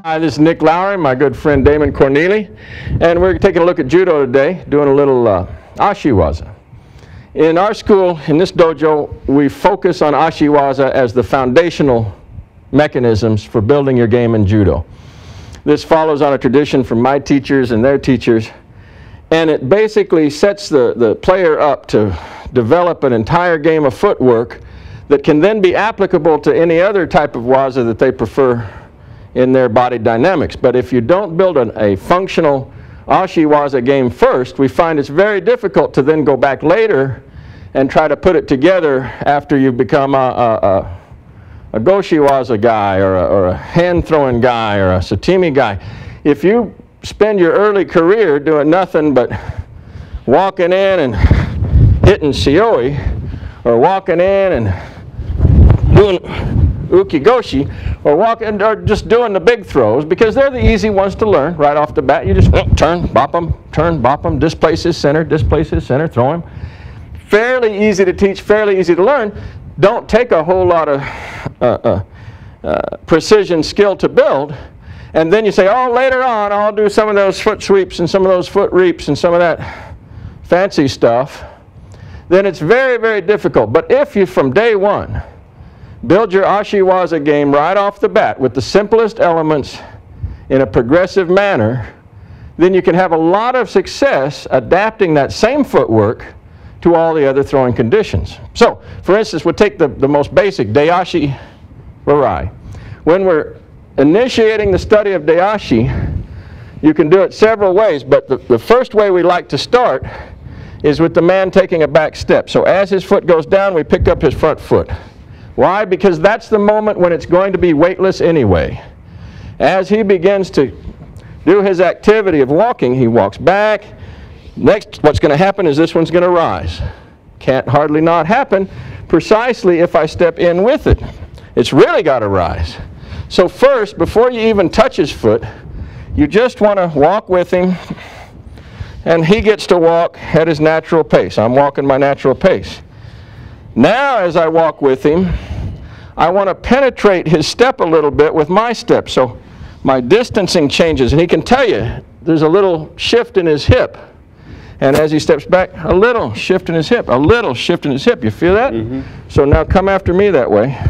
Hi, this is Nick Lowry, my good friend Damon Corneli, and we're taking a look at Judo today, doing a little Ashi Waza. In our school, in this dojo, we focus on Ashi Waza as the foundational mechanisms for building your game in Judo. This follows on a tradition from my teachers and their teachers, and it basically sets the player up to develop an entire game of footwork that can then be applicable to any other type of Waza that they prefer in their body dynamics. But if you don't build a functional Ashi Waza game first, we find it's very difficult to then go back later and try to put it together after you've become a Goshi Waza guy or a hand-throwing guy or a Satimi guy. If you spend your early career doing nothing but walking in and hitting Shioi, or walking in and doing ukigoshi, or just doing the big throws, because they're the easy ones to learn right off the bat. You just turn, bop them, displace his center, throw him. Fairly easy to teach, fairly easy to learn. Don't take a whole lot of precision skill to build, and then you say, oh, later on I'll do some of those foot sweeps and some of those foot reaps and some of that fancy stuff. Then it's very, very difficult. But if you, from day one, build your Ashi Waza game right off the bat with the simplest elements in a progressive manner, then you can have a lot of success adapting that same footwork to all the other throwing conditions. So, for instance, we'll take the most basic, Dayashi Warai. When we're initiating the study of Dayashi, you can do it several ways, but the first way we like to start is with the man taking a back step. So as his foot goes down, we pick up his front foot. Why? Because that's the moment when it's going to be weightless anyway. As he begins to do his activity of walking, he walks back. Next, what's going to happen is this one's going to rise. Can't hardly not happen precisely if I step in with it. It's really got to rise. So first, before you even touch his foot, you just want to walk with him, and he gets to walk at his natural pace. I'm walking my natural pace. Now, as I walk with him, I want to penetrate his step a little bit with my step. So my distancing changes, and he can tell you there's a little shift in his hip. And as he steps back, a little shift in his hip, a little shift in his hip. You feel that? Mm-hmm. So now come after me that way.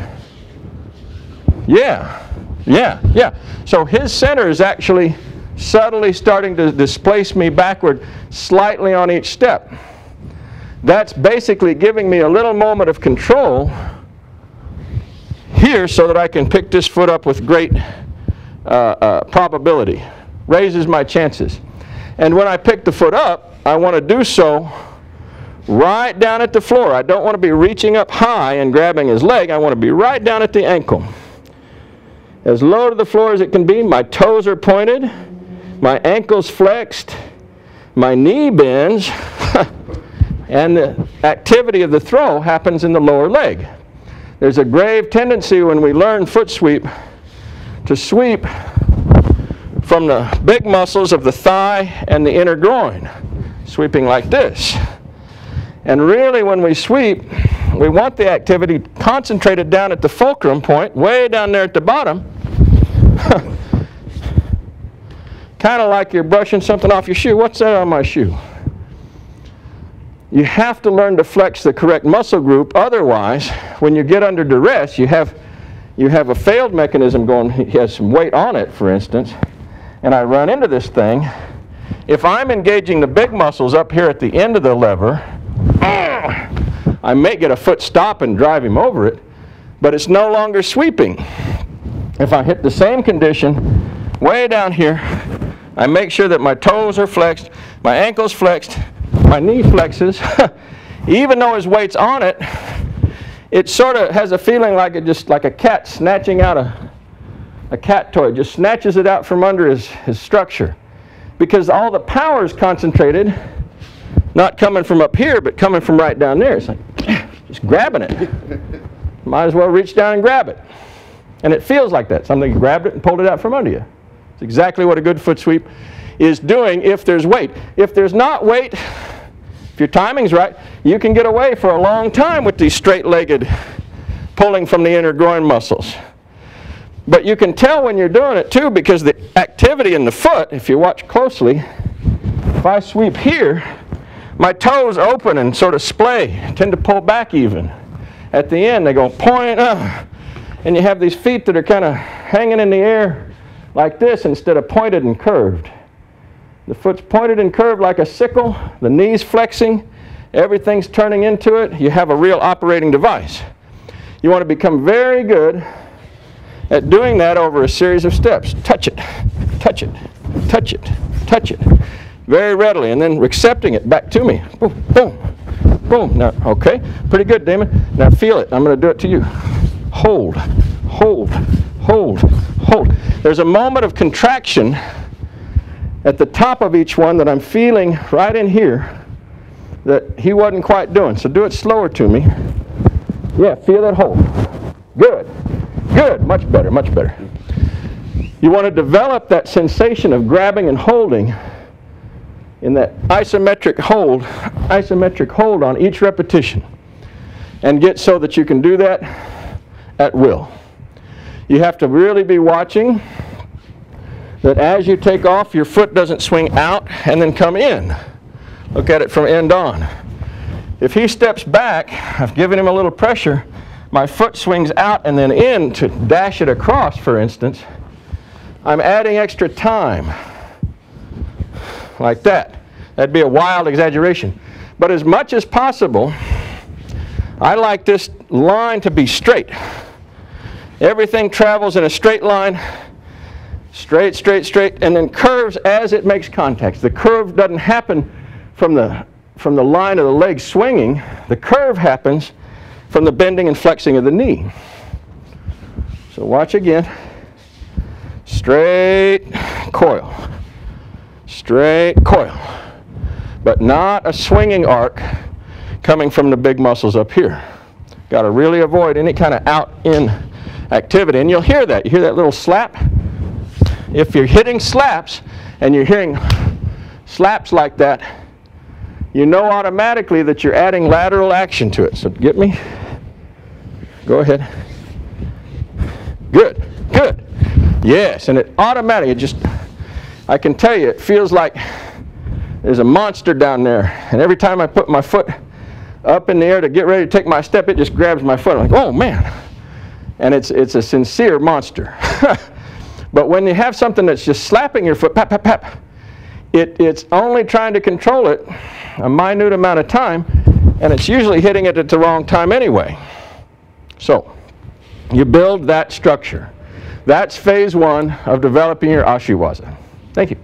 Yeah, yeah, yeah. So his center is actually subtly starting to displace me backward slightly on each step. That's basically giving me a little moment of control here so that I can pick this foot up with great probability. Raises my chances. And when I pick the foot up, I want to do so right down at the floor. I don't want to be reaching up high and grabbing his leg. I want to be right down at the ankle. As low to the floor as it can be. My toes are pointed. My ankle's flexed. My knee bends. And the activity of the throw happens in the lower leg. There's a grave tendency when we learn foot sweep to sweep from the big muscles of the thigh and the inner groin, sweeping like this. And really when we sweep, we want the activity concentrated down at the fulcrum point, way down there at the bottom. Kind of like you're brushing something off your shoe. What's that on my shoe? You have to learn to flex the correct muscle group. Otherwise, when you get under duress, you have a failed mechanism going. He has some weight on it, for instance, and I run into this thing. If I'm engaging the big muscles up here at the end of the lever, I may get a foot stop and drive him over it, but it's no longer sweeping. If I hit the same condition way down here, I make sure that my toes are flexed, my ankle's flexed, my knee flexes. Even though his weight's on it, it sort of has a feeling like just like a cat snatching out a cat toy, just snatches it out from under his structure. Because all the power is concentrated, not coming from up here, but coming from right down there. It's like, just grabbing it. Might as well reach down and grab it. And it feels like that. Somebody grabbed it and pulled it out from under you. It's exactly what a good foot sweep is doing if there's weight. If there's not weight, if your timing's right, you can get away for a long time with these straight-legged pulling from the inner groin muscles. But you can tell when you're doing it too, because the activity in the foot, if you watch closely, if I sweep here, my toes open and sort of splay, tend to pull back even. At the end, they go point, and you have these feet that are kind of hanging in the air like this instead of pointed and curved. The foot's pointed and curved like a sickle, the knee's flexing, everything's turning into it. You have a real operating device. You want to become very good at doing that over a series of steps. Touch it, touch it, touch it, touch it, very readily, and then accepting it back to me. Boom, boom, boom. Now, okay, pretty good, Damon. Now feel it. I'm going to do it to you. Hold, hold, hold, hold. There's a moment of contraction at the top of each one that I'm feeling right in here that he wasn't quite doing. So do it slower to me. Yeah, feel that hold. Good. Good. Much better, much better. You want to develop that sensation of grabbing and holding in that isometric hold on each repetition, and get so that you can do that at will. You have to really be watching that as you take off, your foot doesn't swing out and then come in. Look at it from end on. If he steps back, I've given him a little pressure, my foot swings out and then in to dash it across, for instance. I'm adding extra time, like that. That'd be a wild exaggeration. But as much as possible, I like this line to be straight. Everything travels in a straight line, straight, straight, straight, and then curves as it makes contact. The curve doesn't happen from the line of the leg swinging. The curve happens from the bending and flexing of the knee. So watch again. Straight coil. Straight coil. But not a swinging arc coming from the big muscles up here. Got to really avoid any kind of out-in activity. And you'll hear that. You hear that little slap? If you're hitting slaps and you're hearing slaps like that, you know automatically that you're adding lateral action to it. So get me? Go ahead. Good, good. Yes, and it automatically, I can tell you, it feels like there's a monster down there. And every time I put my foot up in the air to get ready to take my step, it just grabs my foot. I'm like, oh man. And it's a sincere monster. But when you have something that's just slapping your foot, pap, pap, pap, it's only trying to control it a minute amount of time, and it's usually hitting it at the wrong time anyway. So you build that structure. That's phase one of developing your Ashi Waza. Thank you.